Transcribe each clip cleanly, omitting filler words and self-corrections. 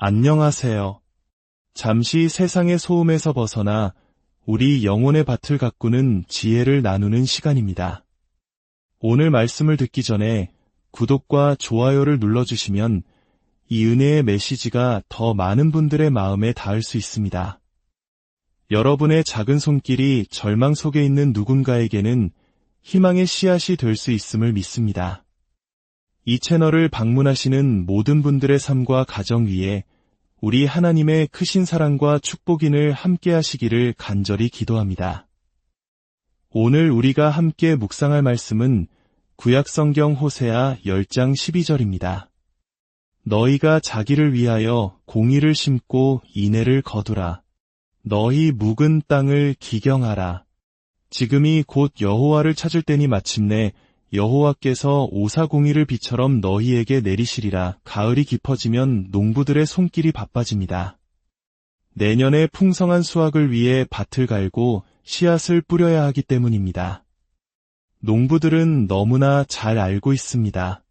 안녕하세요. 잠시 세상의 소음에서 벗어나 우리 영혼의 밭을 가꾸는 지혜를 나누는 시간입니다. 오늘 말씀을 듣기 전에 구독과 좋아요를 눌러주시면 이 은혜의 메시지가 더 많은 분들의 마음에 닿을 수 있습니다. 여러분의 작은 손길이 절망 속에 있는 누군가에게는 희망의 씨앗이 될 수 있음을 믿습니다. 이 채널을 방문하시는 모든 분들의 삶과 가정 위에 우리 하나님의 크신 사랑과 축복인을 함께 하시기를 간절히 기도합니다. 오늘 우리가 함께 묵상할 말씀은 구약성경 호세아 10장 12절입니다. 너희가 자기를 위하여 공의를 심고 인애를 거두라. 너희 묵은 땅을 기경하라. 지금이 곧 여호와를 찾을 때니 마침내 여호와께서 오사공의를 비처럼 너희에게 내리시리라. 가을이 깊어지면 농부들의 손길이 바빠집니다. 내년에 풍성한 수확을 위해 밭을 갈고 씨앗을 뿌려야 하기 때문입니다. 농부들은 너무나 잘 알고 있습니다.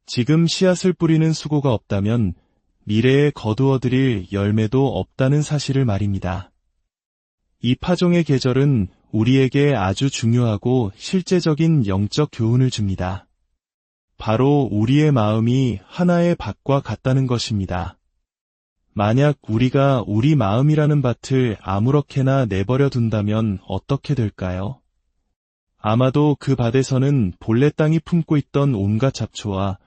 지금 씨앗을 뿌리는 수고가 없다면 미래에 거두어들일 열매도 없다는 사실을 말입니다. 이 파종의 계절은 우리에게 아주 중요하고 실제적인 영적 교훈을 줍니다. 바로 우리의 마음이 하나의 밭과 같다는 것입니다. 만약 우리가 우리 마음이라는 밭을 아무렇게나 내버려 둔다면 어떻게 될까요? 아마도 그 밭에서는 본래 땅이 품고 있던 온갖 잡초와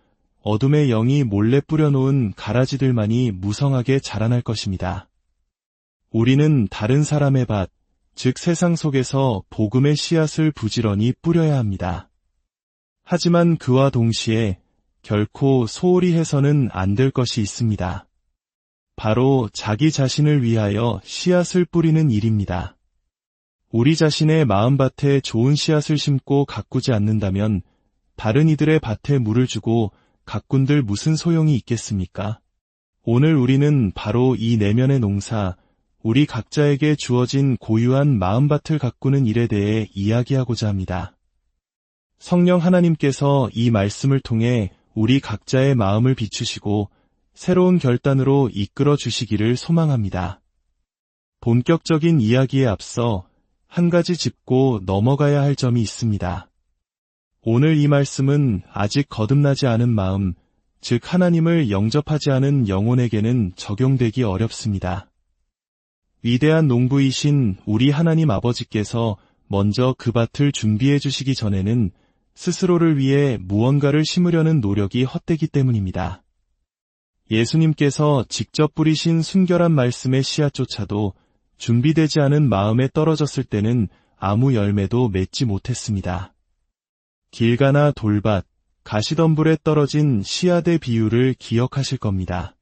어둠의 영이 몰래 뿌려놓은 가라지들만이 무성하게 자라날 것입니다. 우리는 다른 사람의 밭, 즉 세상 속에서 복음의 씨앗을 부지런히 뿌려야 합니다. 하지만 그와 동시에 결코 소홀히 해서는 안 될 것이 있습니다. 바로 자기 자신을 위하여 씨앗을 뿌리는 일입니다. 우리 자신의 마음밭에 좋은 씨앗을 심고 가꾸지 않는다면 다른 이들의 밭에 물을 주고 가꾼들 무슨 소용이 있겠습니까? 오늘 우리는 바로 이 내면의 농사, 우리 각자에게 주어진 고유한 마음밭을 가꾸는 일에 대해 이야기하고자 합니다. 성령 하나님께서 이 말씀을 통해 우리 각자의 마음을 비추시고 새로운 결단으로 이끌어 주시기를 소망합니다. 본격적인 이야기에 앞서 한 가지 짚고 넘어가야 할 점이 있습니다. 오늘 이 말씀은 아직 거듭나지 않은 마음, 즉 하나님을 영접하지 않은 영혼에게는 적용되기 어렵습니다. 위대한 농부이신 우리 하나님 아버지께서 먼저 그 밭을 준비해 주시기 전에는 스스로를 위해 무언가를 심으려는 노력이 헛되기 때문입니다. 예수님께서 직접 뿌리신 순결한 말씀의 씨앗조차도 준비되지 않은 마음에 떨어졌을 때는 아무 열매도 맺지 못했습니다. 길가나 돌밭, 가시덤불에 떨어진 씨앗의 비유를 기억하실 겁니다.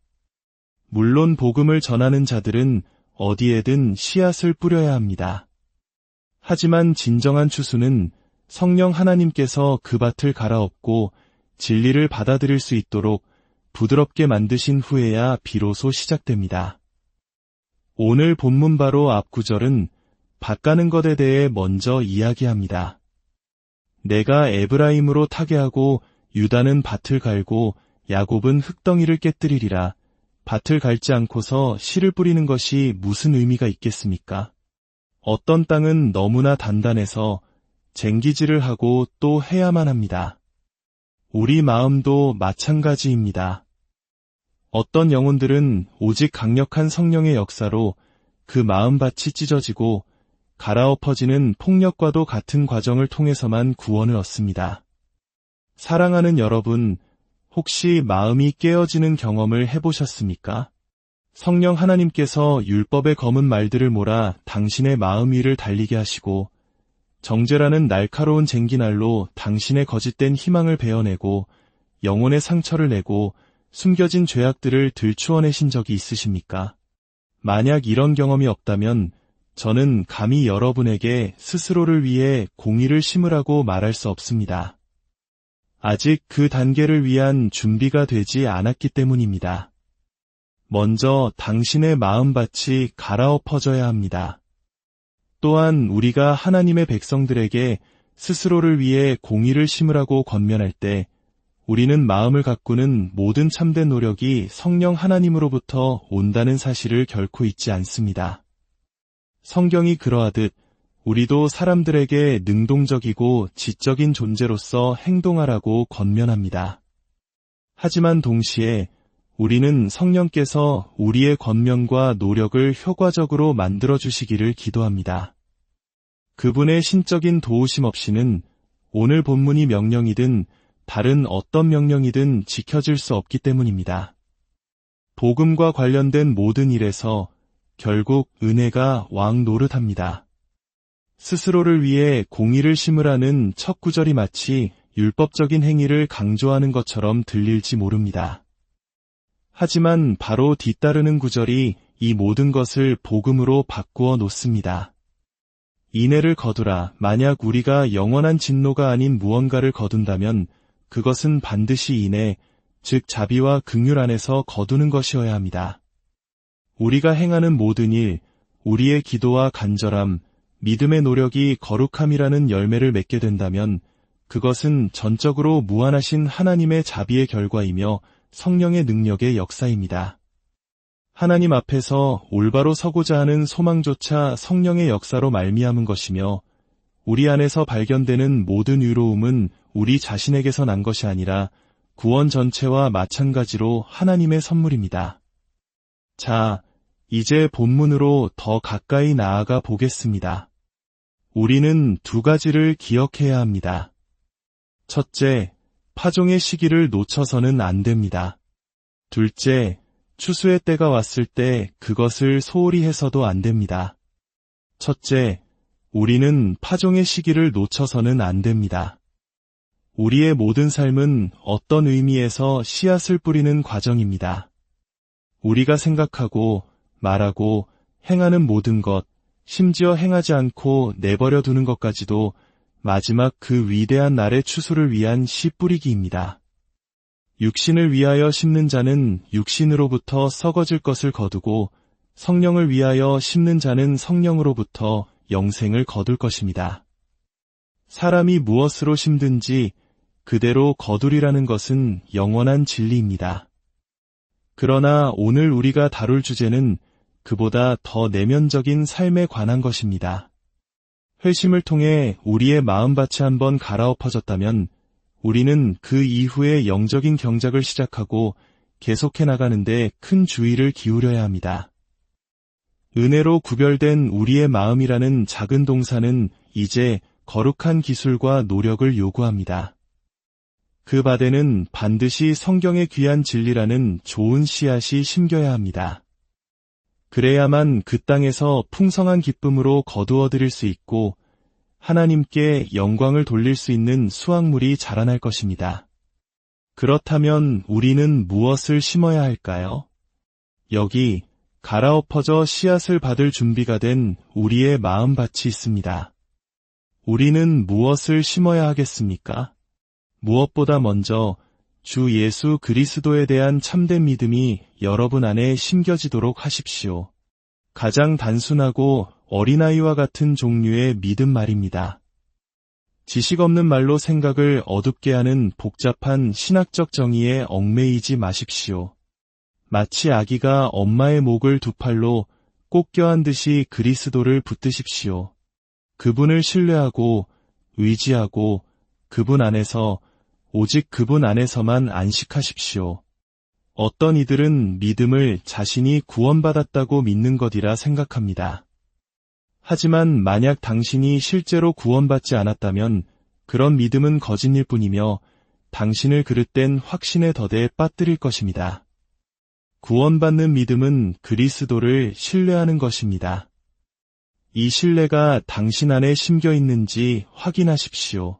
물론 복음을 전하는 자들은 어디에든 씨앗을 뿌려야 합니다. 하지만 진정한 추수는 성령 하나님께서 그 밭을 갈아엎고 진리를 받아들일 수 있도록 부드럽게 만드신 후에야 비로소 시작됩니다. 오늘 본문 바로 앞 구절은 밭 가는 것에 대해 먼저 이야기합니다. 내가 에브라임으로 타개하고 유다는 밭을 갈고 야곱은 흙덩이를 깨뜨리리라. 밭을 갈지 않고서 씨를 뿌리는 것이 무슨 의미가 있겠습니까? 어떤 땅은 너무나 단단해서 쟁기질을 하고 또 해야만 합니다. 우리 마음도 마찬가지입니다. 어떤 영혼들은 오직 강력한 성령의 역사로 그 마음밭이 찢어지고 갈아엎어지는 폭력과도 같은 과정을 통해서만 구원을 얻습니다. 사랑하는 여러분, 혹시 마음이 깨어지는 경험을 해보셨습니까? 성령 하나님께서 율법의 검은 말들을 몰아 당신의 마음 위를 달리게 하시고 정죄라는 날카로운 쟁기날로 당신의 거짓된 희망을 베어내고 영혼의 상처를 내고 숨겨진 죄악들을 들추어내신 적이 있으십니까? 만약 이런 경험이 없다면 저는 감히 여러분에게 스스로를 위해 공의를 심으라고 말할 수 없습니다. 아직 그 단계를 위한 준비가 되지 않았기 때문입니다. 먼저 당신의 마음밭이 갈아엎어져야 합니다. 또한 우리가 하나님의 백성들에게 스스로를 위해 공의를 심으라고 권면할 때 우리는 마음을 가꾸는 모든 참된 노력이 성령 하나님으로부터 온다는 사실을 결코 잊지 않습니다. 성경이 그러하듯 우리도 사람들에게 능동적이고 지적인 존재로서 행동하라고 권면합니다. 하지만 동시에 우리는 성령께서 우리의 권면과 노력을 효과적으로 만들어주시기를 기도합니다. 그분의 신적인 도우심 없이는 오늘 본문이 명령이든 다른 어떤 명령이든 지켜질 수 없기 때문입니다. 복음과 관련된 모든 일에서 결국 은혜가 왕 노릇합니다. 스스로를 위해 공의를 심으라는 첫 구절이 마치 율법적인 행위를 강조하는 것처럼 들릴지 모릅니다. 하지만 바로 뒤따르는 구절이 이 모든 것을 복음으로 바꾸어 놓습니다. 인애를 거두라. 만약 우리가 영원한 진노가 아닌 무언가를 거둔다면 그것은 반드시 인애, 즉 자비와 긍휼 안에서 거두는 것이어야 합니다. 우리가 행하는 모든 일, 우리의 기도와 간절함, 믿음의 노력이 거룩함이라는 열매를 맺게 된다면 그것은 전적으로 무한하신 하나님의 자비의 결과이며 성령의 능력의 역사입니다. 하나님 앞에서 올바로 서고자 하는 소망조차 성령의 역사로 말미암은 것이며 우리 안에서 발견되는 모든 의로움은 우리 자신에게서 난 것이 아니라 구원 전체와 마찬가지로 하나님의 선물입니다. 자, 이제 본문으로 더 가까이 나아가 보겠습니다. 우리는 두 가지를 기억해야 합니다. 첫째, 파종의 시기를 놓쳐서는 안 됩니다. 둘째, 추수의 때가 왔을 때 그것을 소홀히 해서도 안 됩니다. 첫째, 우리는 파종의 시기를 놓쳐서는 안 됩니다. 우리의 모든 삶은 어떤 의미에서 씨앗을 뿌리는 과정입니다. 우리가 생각하고, 말하고, 행하는 모든 것, 심지어 행하지 않고 내버려 두는 것까지도 마지막 그 위대한 날의 추수를 위한 씨 뿌리기입니다. 육신을 위하여 심는 자는 육신으로부터 썩어질 것을 거두고 성령을 위하여 심는 자는 성령으로부터 영생을 거둘 것입니다. 사람이 무엇으로 심든지 그대로 거두리라는 것은 영원한 진리입니다. 그러나 오늘 우리가 다룰 주제는 그보다 더 내면적인 삶에 관한 것입니다. 회심을 통해 우리의 마음밭이 한번 갈아엎어졌다면 우리는 그 이후에 영적인 경작을 시작하고 계속해 나가는데 큰 주의를 기울여야 합니다. 은혜로 구별된 우리의 마음이라는 작은 동사는 이제 거룩한 기술과 노력을 요구합니다. 그 바에는 반드시 성경의 귀한 진리라는 좋은 씨앗이 심겨야 합니다. 그래야만 그 땅에서 풍성한 기쁨으로 거두어 드릴 수 있고 하나님께 영광을 돌릴 수 있는 수확물이 자라날 것입니다. 그렇다면 우리는 무엇을 심어야 할까요? 여기 갈아엎어져 씨앗을 받을 준비가 된 우리의 마음밭이 있습니다. 우리는 무엇을 심어야 하겠습니까? 무엇보다 먼저 주 예수 그리스도에 대한 참된 믿음이 여러분 안에 심겨지도록 하십시오. 가장 단순하고 어린아이와 같은 종류의 믿음 말입니다. 지식 없는 말로 생각을 어둡게 하는 복잡한 신학적 정의에 얽매이지 마십시오. 마치 아기가 엄마의 목을 두 팔로 꼭 껴안 듯이 그리스도를 붙드십시오. 그분을 신뢰하고 의지하고 그분 안에서 오직 그분 안에서만 안식하십시오. 어떤 이들은 믿음을 자신이 구원받았다고 믿는 것이라 생각합니다. 하지만 만약 당신이 실제로 구원받지 않았다면 그런 믿음은 거짓일 뿐이며 당신을 그릇된 확신의 덫에 빠뜨릴 것입니다. 구원받는 믿음은 그리스도를 신뢰하는 것입니다. 이 신뢰가 당신 안에 심겨 있는지 확인하십시오.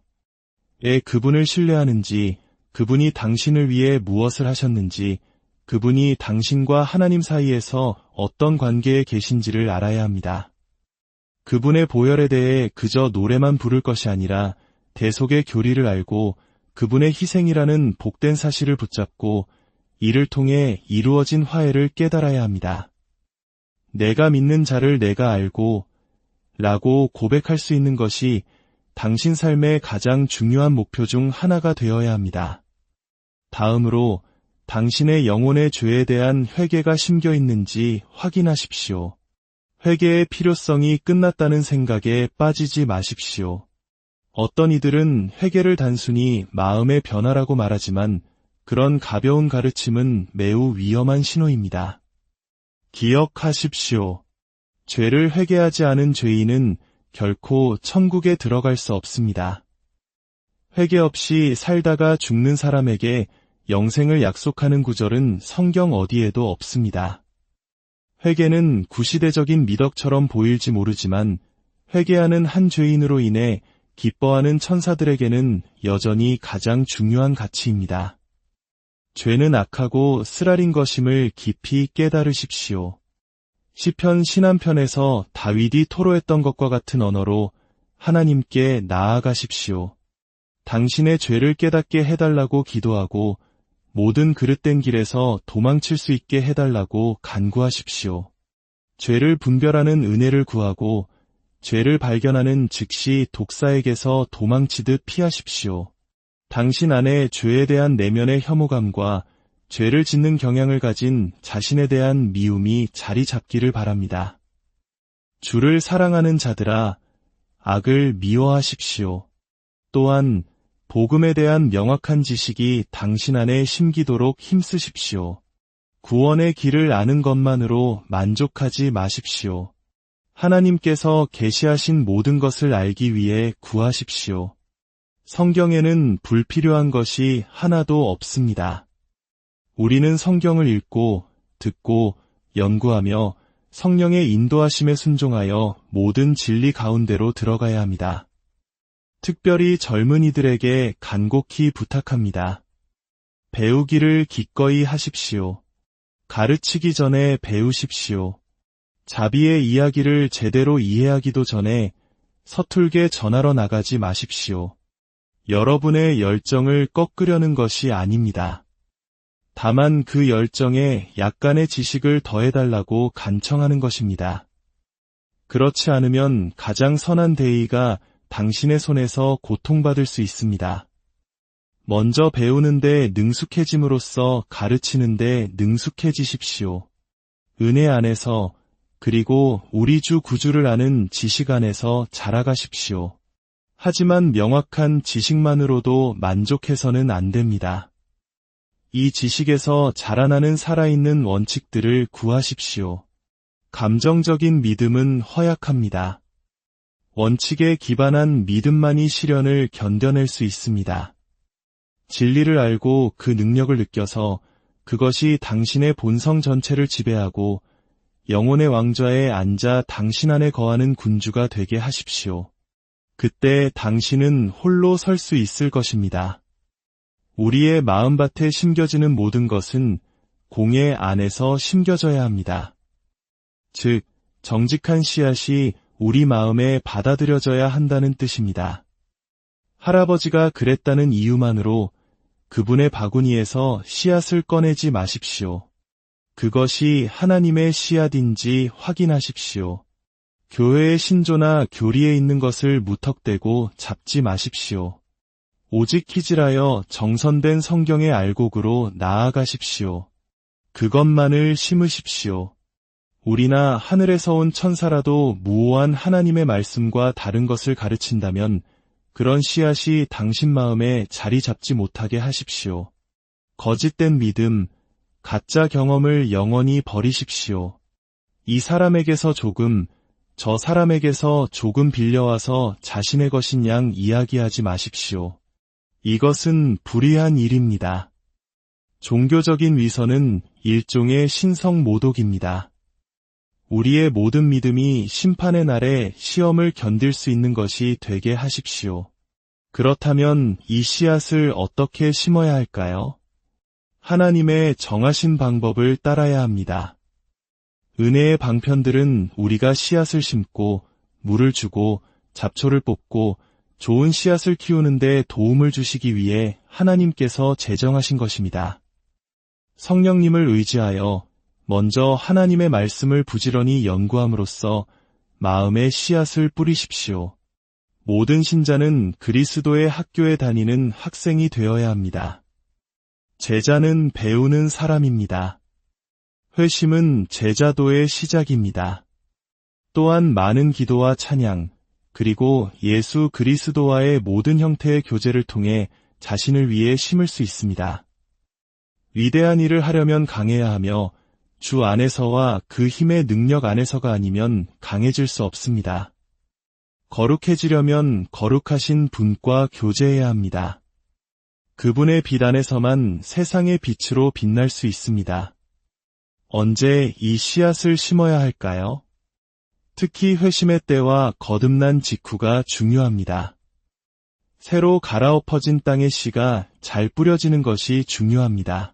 그분을 신뢰하는지, 그분이 당신을 위해 무엇을 하셨는지, 그분이 당신과 하나님 사이에서 어떤 관계에 계신지를 알아야 합니다. 그분의 보혈에 대해 그저 노래만 부를 것이 아니라 대속의 교리를 알고 그분의 희생이라는 복된 사실을 붙잡고 이를 통해 이루어진 화해를 깨달아야 합니다. 내가 믿는 자를 내가 알고 라고 고백할 수 있는 것이 당신 삶의 가장 중요한 목표 중 하나가 되어야 합니다. 다음으로 당신의 영혼의 죄에 대한 회개가 심겨 있는지 확인하십시오. 회개의 필요성이 끝났다는 생각에 빠지지 마십시오. 어떤 이들은 회개를 단순히 마음의 변화라고 말하지만 그런 가벼운 가르침은 매우 위험한 신호입니다. 기억하십시오. 죄를 회개하지 않은 죄인은 결코 천국에 들어갈 수 없습니다. 회개 없이 살다가 죽는 사람에게 영생을 약속하는 구절은 성경 어디에도 없습니다. 회개는 구시대적인 미덕처럼 보일지 모르지만 회개하는 한 죄인으로 인해 기뻐하는 천사들에게는 여전히 가장 중요한 가치입니다. 죄는 악하고 쓰라린 것임을 깊이 깨달으십시오. 시편 신한편에서 다윗이 토로했던 것과 같은 언어로 하나님께 나아가십시오. 당신의 죄를 깨닫게 해달라고 기도하고 모든 그릇된 길에서 도망칠 수 있게 해달라고 간구하십시오. 죄를 분별하는 은혜를 구하고 죄를 발견하는 즉시 독사에게서 도망치듯 피하십시오. 당신 안에 죄에 대한 내면의 혐오감과 죄를 짓는 경향을 가진 자신에 대한 미움이 자리 잡기를 바랍니다. 주를 사랑하는 자들아, 악을 미워하십시오. 또한 복음에 대한 명확한 지식이 당신 안에 심기도록 힘쓰십시오. 구원의 길을 아는 것만으로 만족하지 마십시오. 하나님께서 계시하신 모든 것을 알기 위해 구하십시오. 성경에는 불필요한 것이 하나도 없습니다. 우리는 성경을 읽고, 듣고, 연구하며 성령의 인도하심에 순종하여 모든 진리 가운데로 들어가야 합니다. 특별히 젊은이들에게 간곡히 부탁합니다. 배우기를 기꺼이 하십시오. 가르치기 전에 배우십시오. 자비의 이야기를 제대로 이해하기도 전에 서툴게 전하러 나가지 마십시오. 여러분의 열정을 꺾으려는 것이 아닙니다. 다만 그 열정에 약간의 지식을 더해달라고 간청하는 것입니다. 그렇지 않으면 가장 선한 대의가 당신의 손에서 고통받을 수 있습니다. 먼저 배우는데 능숙해짐으로써 가르치는데 능숙해지십시오. 은혜 안에서 그리고 우리 주 구주를 아는 지식 안에서 자라가십시오. 하지만 명확한 지식만으로도 만족해서는 안 됩니다. 이 지식에서 자라나는 살아있는 원칙들을 구하십시오. 감정적인 믿음은 허약합니다. 원칙에 기반한 믿음만이 시련을 견뎌낼 수 있습니다. 진리를 알고 그 능력을 느껴서 그것이 당신의 본성 전체를 지배하고 영혼의 왕좌에 앉아 당신 안에 거하는 군주가 되게 하십시오. 그때 당신은 홀로 설 수 있을 것입니다. 우리의 마음밭에 심겨지는 모든 것은 공예 안에서 심겨져야 합니다. 즉, 정직한 씨앗이 우리 마음에 받아들여져야 한다는 뜻입니다. 할아버지가 그랬다는 이유만으로 그분의 바구니에서 씨앗을 꺼내지 마십시오. 그것이 하나님의 씨앗인지 확인하십시오. 교회의 신조나 교리에 있는 것을 무턱대고 잡지 마십시오. 오직 키질하여 정선된 성경의 알곡으로 나아가십시오. 그것만을 심으십시오. 우리나 하늘에서 온 천사라도 무오한 하나님의 말씀과 다른 것을 가르친다면 그런 씨앗이 당신 마음에 자리 잡지 못하게 하십시오. 거짓된 믿음, 가짜 경험을 영원히 버리십시오. 이 사람에게서 조금, 저 사람에게서 조금 빌려와서 자신의 것인 양 이야기하지 마십시오. 이것은 불의한 일입니다. 종교적인 위선은 일종의 신성 모독입니다. 우리의 모든 믿음이 심판의 날에 시험을 견딜 수 있는 것이 되게 하십시오. 그렇다면 이 씨앗을 어떻게 심어야 할까요? 하나님의 정하신 방법을 따라야 합니다. 은혜의 방편들은 우리가 씨앗을 심고 물을 주고 잡초를 뽑고 좋은 씨앗을 키우는데 도움을 주시기 위해 하나님께서 제정하신 것입니다. 성령님을 의지하여 먼저 하나님의 말씀을 부지런히 연구함으로써 마음의 씨앗을 뿌리십시오. 모든 신자는 그리스도의 학교에 다니는 학생이 되어야 합니다. 제자는 배우는 사람입니다. 회심은 제자도의 시작입니다. 또한 많은 기도와 찬양, 그리고 예수 그리스도와의 모든 형태의 교제를 통해 자신을 위해 심을 수 있습니다. 위대한 일을 하려면 강해야 하며 주 안에서와 그 힘의 능력 안에서가 아니면 강해질 수 없습니다. 거룩해지려면 거룩하신 분과 교제해야 합니다. 그분의 빛 안에서만 세상의 빛으로 빛날 수 있습니다. 언제 이 씨앗을 심어야 할까요? 특히 회심의 때와 거듭난 직후가 중요합니다. 새로 갈아엎어진 땅의 씨가 잘 뿌려지는 것이 중요합니다.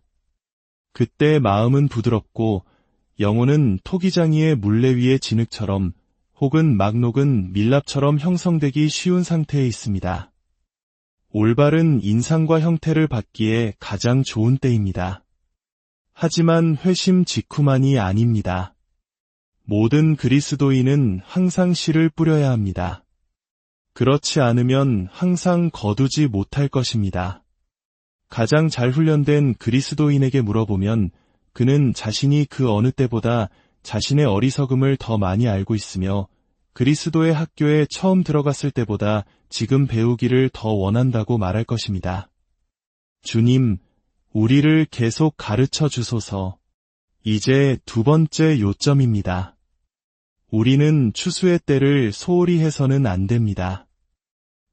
그때 마음은 부드럽고 영혼은 토기장이의 물레 위의 진흙처럼 혹은 막 녹은 밀랍처럼 형성되기 쉬운 상태에 있습니다. 올바른 인상과 형태를 받기에 가장 좋은 때입니다. 하지만 회심 직후만이 아닙니다. 모든 그리스도인은 항상 씨를 뿌려야 합니다. 그렇지 않으면 항상 거두지 못할 것입니다. 가장 잘 훈련된 그리스도인에게 물어보면 그는 자신이 그 어느 때보다 자신의 어리석음을 더 많이 알고 있으며 그리스도의 학교에 처음 들어갔을 때보다 지금 배우기를 더 원한다고 말할 것입니다. 주님, 우리를 계속 가르쳐 주소서. 이제 두 번째 요점입니다. 우리는 추수의 때를 소홀히 해서는 안 됩니다.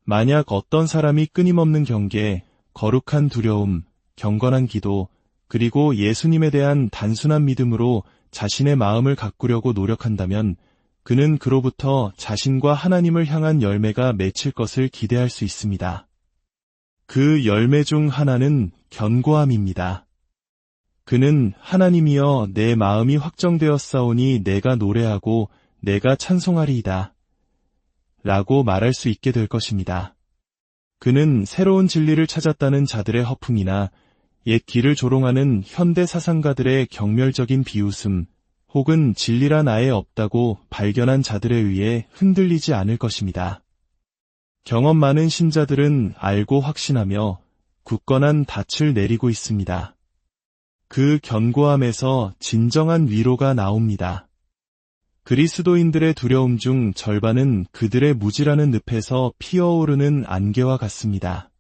만약 어떤 사람이 끊임없는 경계, 거룩한 두려움, 경건한 기도, 그리고 예수님에 대한 단순한 믿음으로 자신의 마음을 가꾸려고 노력한다면 그는 그로부터 자신과 하나님을 향한 열매가 맺힐 것을 기대할 수 있습니다. 그 열매 중 하나는 견고함입니다. 그는 하나님이여 내 마음이 확정되었사오니 내가 노래하고 내가 찬송하리이다 라고 말할 수 있게 될 것입니다. 그는 새로운 진리를 찾았다는 자들의 허풍이나 옛 길을 조롱하는 현대 사상가들의 경멸적인 비웃음 혹은 진리란 아예 없다고 발견한 자들에 의해 흔들리지 않을 것입니다. 경험 많은 신자들은 알고 확신하며 굳건한 닻을 내리고 있습니다. 그 견고함에서 진정한 위로가 나옵니다. 그리스도인들의 두려움 중 절반은 그들의 무지라는 늪에서 피어오르는 안개와 같습니다.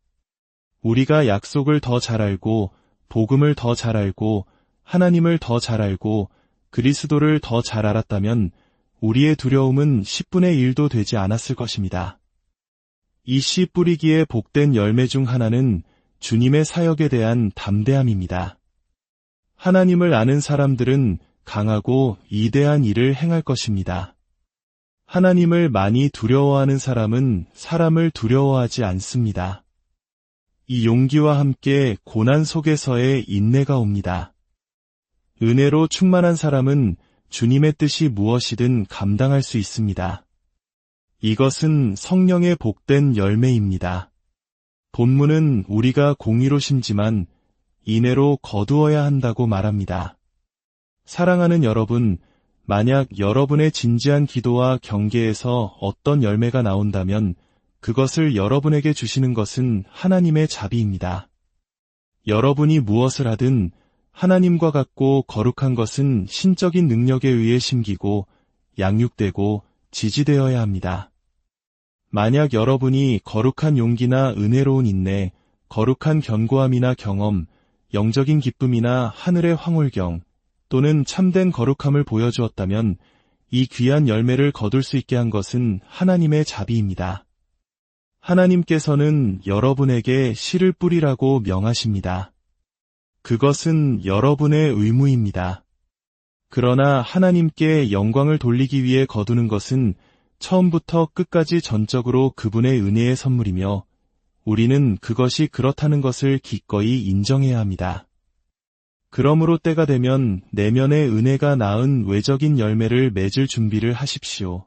우리가 약속을 더 잘 알고 복음을 더 잘 알고 하나님을 더 잘 알고 그리스도를 더 잘 알았다면 우리의 두려움은 10분의 1도 되지 않았을 것입니다. 이 씨 뿌리기에 복된 열매 중 하나는 주님의 사역에 대한 담대함입니다. 하나님을 아는 사람들은 강하고 이대한 일을 행할 것입니다. 하나님을 많이 두려워하는 사람은 사람을 두려워하지 않습니다. 이 용기와 함께 고난 속에서의 인내가 옵니다. 은혜로 충만한 사람은 주님의 뜻이 무엇이든 감당할 수 있습니다. 이것은 성령의 복된 열매입니다. 본문은 우리가 공의로 심지만 인애로 거두어야 한다고 말합니다. 사랑하는 여러분, 만약 여러분의 진지한 기도와 경계에서 어떤 열매가 나온다면 그것을 여러분에게 주시는 것은 하나님의 자비입니다. 여러분이 무엇을 하든 하나님과 같고 거룩한 것은 신적인 능력에 의해 심기고 양육되고 지지되어야 합니다. 만약 여러분이 거룩한 용기나 은혜로운 인내, 거룩한 견고함이나 경험, 영적인 기쁨이나 하늘의 황홀경 또는 참된 거룩함을 보여주었다면 이 귀한 열매를 거둘 수 있게 한 것은 하나님의 자비입니다. 하나님께서는 여러분에게 씨를 뿌리라고 명하십니다. 그것은 여러분의 의무입니다. 그러나 하나님께 영광을 돌리기 위해 거두는 것은 처음부터 끝까지 전적으로 그분의 은혜의 선물이며 우리는 그것이 그렇다는 것을 기꺼이 인정해야 합니다. 그러므로 때가 되면 내면의 은혜가 낳은 외적인 열매를 맺을 준비를 하십시오.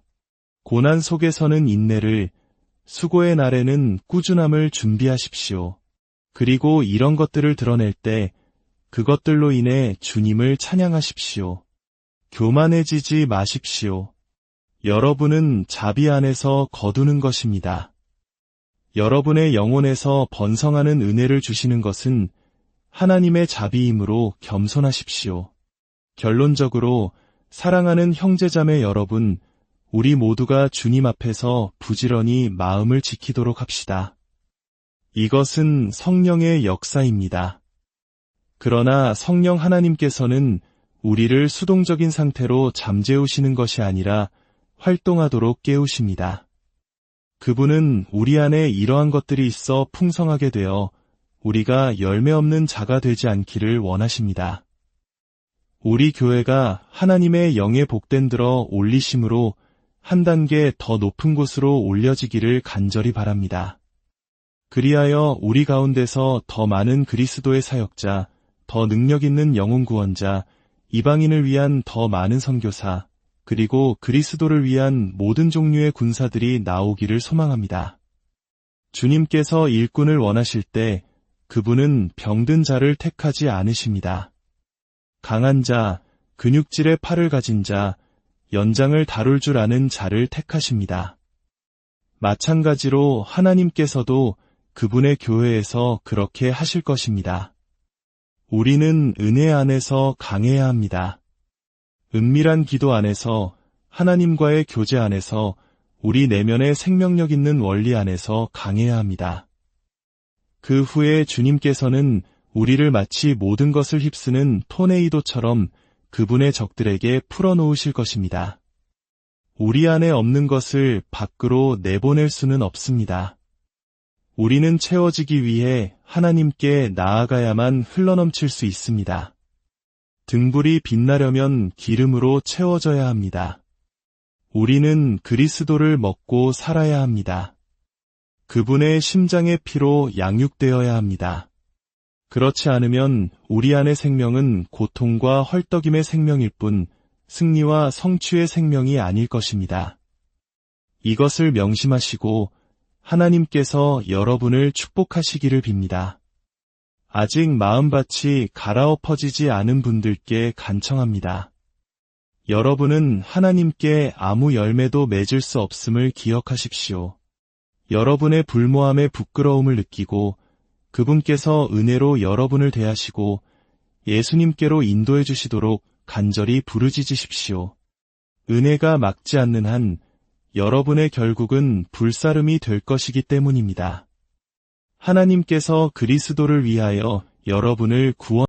고난 속에서는 인내를, 수고의 날에는 꾸준함을 준비하십시오. 그리고 이런 것들을 드러낼 때 그것들로 인해 주님을 찬양하십시오. 교만해지지 마십시오. 여러분은 자비 안에서 거두는 것입니다. 여러분의 영혼에서 번성하는 은혜를 주시는 것은 하나님의 자비이므로 겸손하십시오. 결론적으로 사랑하는 형제자매 여러분, 우리 모두가 주님 앞에서 부지런히 마음을 지키도록 합시다. 이것은 성령의 역사입니다. 그러나 성령 하나님께서는 우리를 수동적인 상태로 잠재우시는 것이 아니라 활동하도록 깨우십니다. 그분은 우리 안에 이러한 것들이 있어 풍성하게 되어 우리가 열매 없는 자가 되지 않기를 원하십니다. 우리 교회가 하나님의 영에 복된 들어 올리심으로 한 단계 더 높은 곳으로 올려지기를 간절히 바랍니다. 그리하여 우리 가운데서 더 많은 그리스도의 사역자, 더 능력 있는 영혼 구원자, 이방인을 위한 더 많은 선교사, 그리고 그리스도를 위한 모든 종류의 군사들이 나오기를 소망합니다. 주님께서 일꾼을 원하실 때 그분은 병든 자를 택하지 않으십니다. 강한 자, 근육질의 팔을 가진 자, 연장을 다룰 줄 아는 자를 택하십니다. 마찬가지로 하나님께서도 그분의 교회에서 그렇게 하실 것입니다. 우리는 은혜 안에서 강해야 합니다. 은밀한 기도 안에서, 하나님과의 교제 안에서, 우리 내면의 생명력 있는 원리 안에서 강해야 합니다. 그 후에 주님께서는 우리를 마치 모든 것을 휩쓰는 토네이도처럼 그분의 적들에게 풀어놓으실 것입니다. 우리 안에 없는 것을 밖으로 내보낼 수는 없습니다. 우리는 채워지기 위해 하나님께 나아가야만 흘러넘칠 수 있습니다. 등불이 빛나려면 기름으로 채워져야 합니다. 우리는 그리스도를 먹고 살아야 합니다. 그분의 심장의 피로 양육되어야 합니다. 그렇지 않으면 우리 안의 생명은 고통과 헐떡임의 생명일 뿐 승리와 성취의 생명이 아닐 것입니다. 이것을 명심하시고 하나님께서 여러분을 축복하시기를 빕니다. 아직 마음밭이 갈아엎어지지 않은 분들께 간청합니다. 여러분은 하나님께 아무 열매도 맺을 수 없음을 기억하십시오. 여러분의 불모함에 부끄러움을 느끼고 그분께서 은혜로 여러분을 대하시고 예수님께로 인도해 주시도록 간절히 부르짖으십시오. 은혜가 막지 않는 한 여러분의 결국은 불사름이 될 것이기 때문입니다. 하나님께서 그리스도를 위하여 여러분을 구원